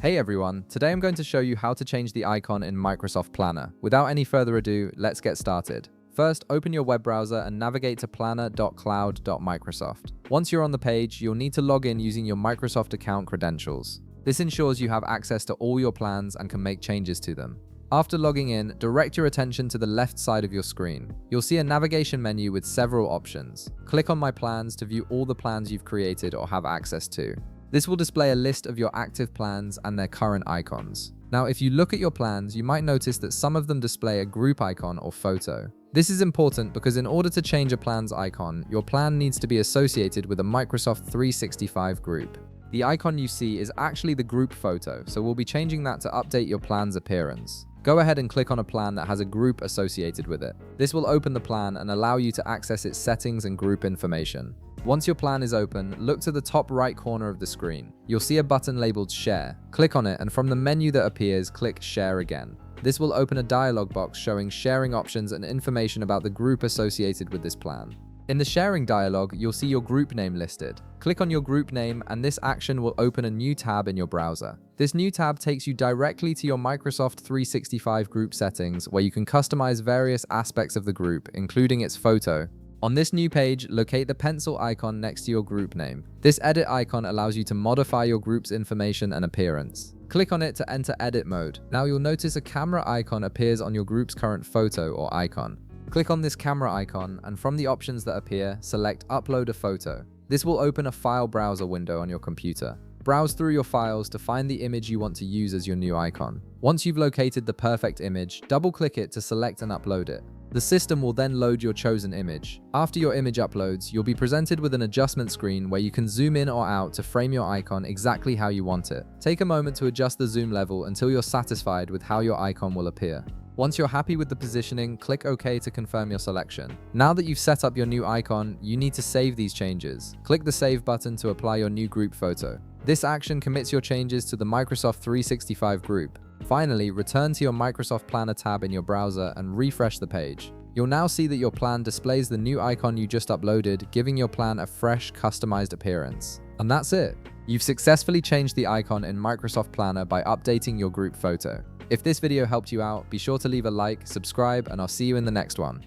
Hey everyone, today I'm going to show you how to change the icon in Microsoft Planner. Without any further ado, let's get started. First, open your web browser and navigate to planner.cloud.microsoft. Once you're on the page, you'll need to log in using your Microsoft account credentials. This ensures you have access to all your plans and can make changes to them. After logging in, direct your attention to the left side of your screen. You'll see a navigation menu with several options. Click on My Plans to view all the plans you've created or have access to. This will display a list of your active plans and their current icons. Now, if you look at your plans, you might notice that some of them display a group icon or photo. This is important because in order to change a plan's icon, your plan needs to be associated with a Microsoft 365 group. The icon you see is actually the group photo, so we'll be changing that to update your plan's appearance. Go ahead and click on a plan that has a group associated with it. This will open the plan and allow you to access its settings and group information. Once your plan is open, look to the top right corner of the screen. You'll see a button labeled Share. Click on it, and from the menu that appears, click Share again. This will open a dialog box showing sharing options and information about the group associated with this plan. In the sharing dialog, you'll see your group name listed. Click on your group name, and this action will open a new tab in your browser. This new tab takes you directly to your Microsoft 365 group settings, where you can customize various aspects of the group, including its photo. On this new page, locate the pencil icon next to your group name. This edit icon allows you to modify your group's information and appearance. Click on it to enter edit mode. Now you'll notice a camera icon appears on your group's current photo or icon. Click on this camera icon, and from the options that appear, select Upload a photo. This will open a file browser window on your computer. Browse through your files to find the image you want to use as your new icon. Once you've located the perfect image, double-click it to select and upload it. The system will then load your chosen image. After your image uploads, you'll be presented with an adjustment screen where you can zoom in or out to frame your icon exactly how you want it. Take a moment to adjust the zoom level until you're satisfied with how your icon will appear. Once you're happy with the positioning, click OK to confirm your selection. Now that you've set up your new icon, you need to save these changes. Click the Save button to apply your new group photo. This action commits your changes to the Microsoft 365 group. Finally, return to your Microsoft Planner tab in your browser and refresh the page. You'll now see that your plan displays the new icon you just uploaded, giving your plan a fresh, customized appearance. And that's it. You've successfully changed the icon in Microsoft Planner by updating your group photo. If this video helped you out, be sure to leave a like, subscribe, and I'll see you in the next one.